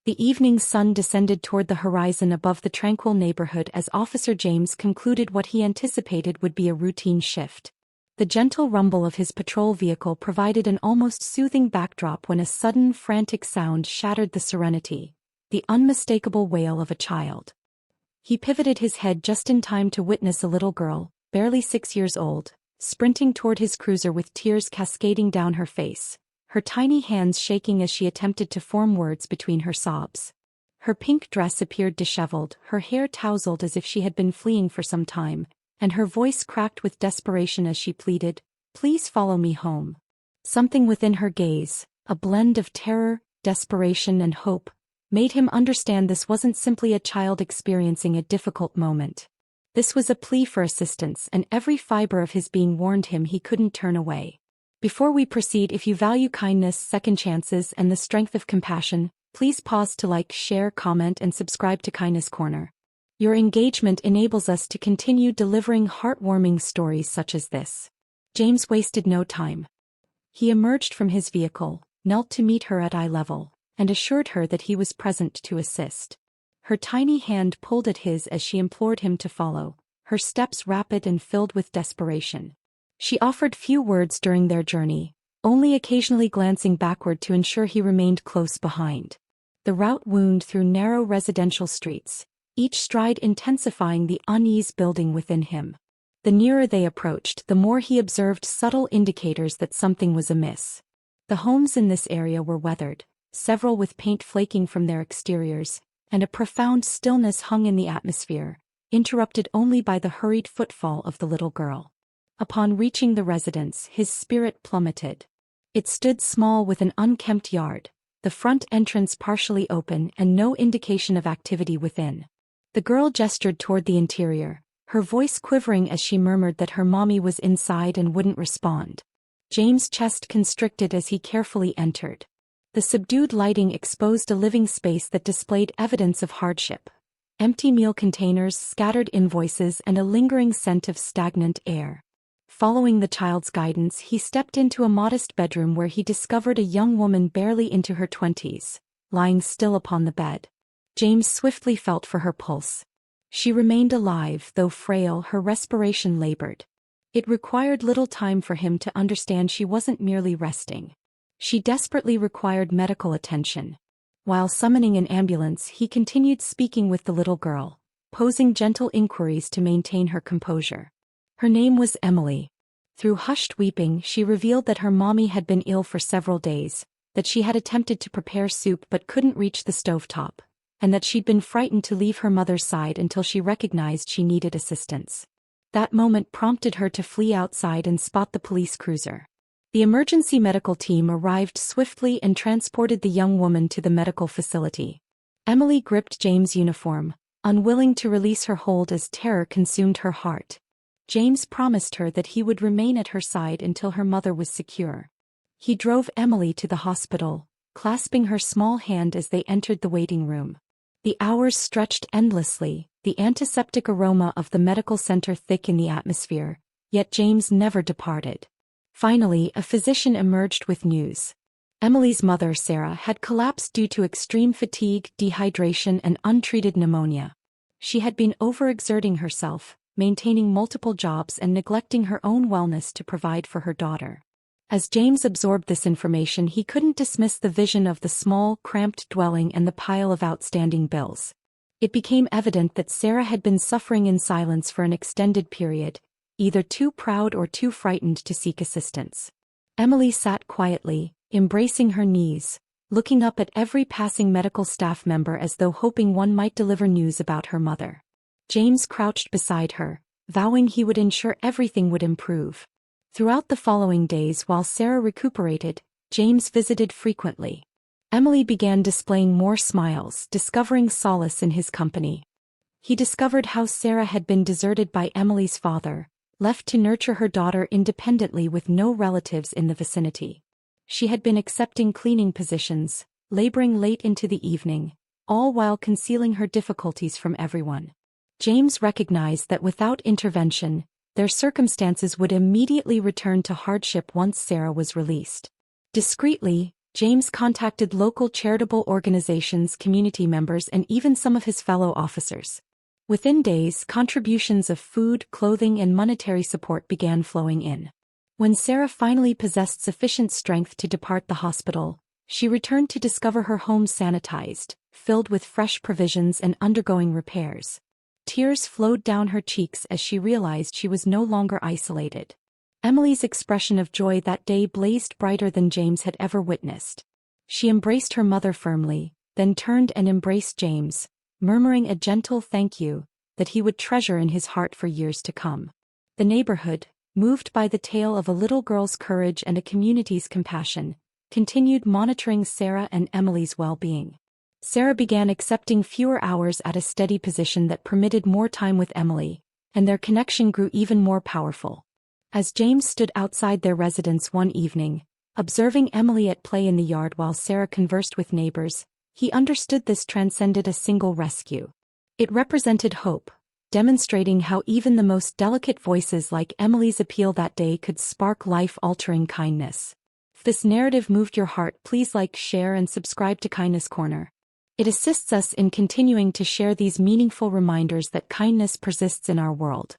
The evening sun descended toward the horizon above the tranquil neighborhood as Officer James concluded what he anticipated would be a routine shift. The gentle rumble of his patrol vehicle provided an almost soothing backdrop when a sudden frantic sound shattered the serenity, the unmistakable wail of a child. He pivoted his head just in time to witness a little girl, barely 6 years old, sprinting toward his cruiser with tears cascading down her face, her tiny hands shaking as she attempted to form words between her sobs. Her pink dress appeared disheveled, her hair tousled as if she had been fleeing for some time, and her voice cracked with desperation as she pleaded, "Please follow me home." Something within her gaze, a blend of terror, desperation and hope, made him understand this wasn't simply a child experiencing a difficult moment. This was a plea for assistance, and every fiber of his being warned him he couldn't turn away. Before we proceed, if you value kindness, second chances, and the strength of compassion, please pause to like, share, comment, and subscribe to Kindness Corner. Your engagement enables us to continue delivering heartwarming stories such as this. James wasted no time. He emerged from his vehicle, knelt to meet her at eye level, and assured her that he was present to assist. Her tiny hand pulled at his as she implored him to follow, her steps rapid and filled with desperation. She offered few words during their journey, only occasionally glancing backward to ensure he remained close behind. The route wound through narrow residential streets, each stride intensifying the unease building within him. The nearer they approached, the more he observed subtle indicators that something was amiss. The homes in this area were weathered, several with paint flaking from their exteriors, and a profound stillness hung in the atmosphere, interrupted only by the hurried footfall of the little girl. Upon reaching the residence, his spirit plummeted. It stood small with an unkempt yard, the front entrance partially open and no indication of activity within. The girl gestured toward the interior, her voice quivering as she murmured that her mommy was inside and wouldn't respond. James' chest constricted as he carefully entered. The subdued lighting exposed a living space that displayed evidence of hardship. Empty meal containers, scattered invoices, and a lingering scent of stagnant air. Following the child's guidance, he stepped into a modest bedroom where he discovered a young woman barely into her 20s, lying still upon the bed. James swiftly felt for her pulse. She remained alive, though frail, her respiration labored. It required little time for him to understand she wasn't merely resting. She desperately required medical attention. While summoning an ambulance, he continued speaking with the little girl, posing gentle inquiries to maintain her composure. Her name was Emily. Through hushed weeping, she revealed that her mommy had been ill for several days, that she had attempted to prepare soup but couldn't reach the stovetop, and that she'd been frightened to leave her mother's side until she recognized she needed assistance. That moment prompted her to flee outside and spot the police cruiser. The emergency medical team arrived swiftly and transported the young woman to the medical facility. Emily gripped James' uniform, unwilling to release her hold as terror consumed her heart. James promised her that he would remain at her side until her mother was secure. He drove Emily to the hospital, clasping her small hand as they entered the waiting room. The hours stretched endlessly, the antiseptic aroma of the medical center thick in the atmosphere, yet James never departed. Finally, a physician emerged with news. Emily's mother, Sarah, had collapsed due to extreme fatigue, dehydration, and untreated pneumonia. She had been overexerting herself, maintaining multiple jobs and neglecting her own wellness to provide for her daughter. As James absorbed this information, he couldn't dismiss the vision of the small, cramped dwelling and the pile of outstanding bills. It became evident that Sarah had been suffering in silence for an extended period, either too proud or too frightened to seek assistance. Emily sat quietly, embracing her knees, looking up at every passing medical staff member as though hoping one might deliver news about her mother. James crouched beside her, vowing he would ensure everything would improve. Throughout the following days while Sarah recuperated, James visited frequently. Emily began displaying more smiles, discovering solace in his company. He discovered how Sarah had been deserted by Emily's father, left to nurture her daughter independently with no relatives in the vicinity. She had been accepting cleaning positions, laboring late into the evening, all while concealing her difficulties from everyone. James recognized that without intervention, their circumstances would immediately return to hardship once Sarah was released. Discreetly, James contacted local charitable organizations, community members, and even some of his fellow officers. Within days, contributions of food, clothing, and monetary support began flowing in. When Sarah finally possessed sufficient strength to depart the hospital, she returned to discover her home sanitized, filled with fresh provisions and undergoing repairs. Tears flowed down her cheeks as she realized she was no longer isolated. Emily's expression of joy that day blazed brighter than James had ever witnessed. She embraced her mother firmly, then turned and embraced James, murmuring a gentle thank you that he would treasure in his heart for years to come. The neighborhood, moved by the tale of a little girl's courage and a community's compassion, continued monitoring Sarah and Emily's well-being. Sarah began accepting fewer hours at a steady position that permitted more time with Emily, and their connection grew even more powerful. As James stood outside their residence one evening, observing Emily at play in the yard while Sarah conversed with neighbors, he understood this transcended a single rescue. It represented hope, demonstrating how even the most delicate voices like Emily's appeal that day could spark life-altering kindness. If this narrative moved your heart, please like, share, and subscribe to Kindness Corner. It assists us in continuing to share these meaningful reminders that kindness persists in our world.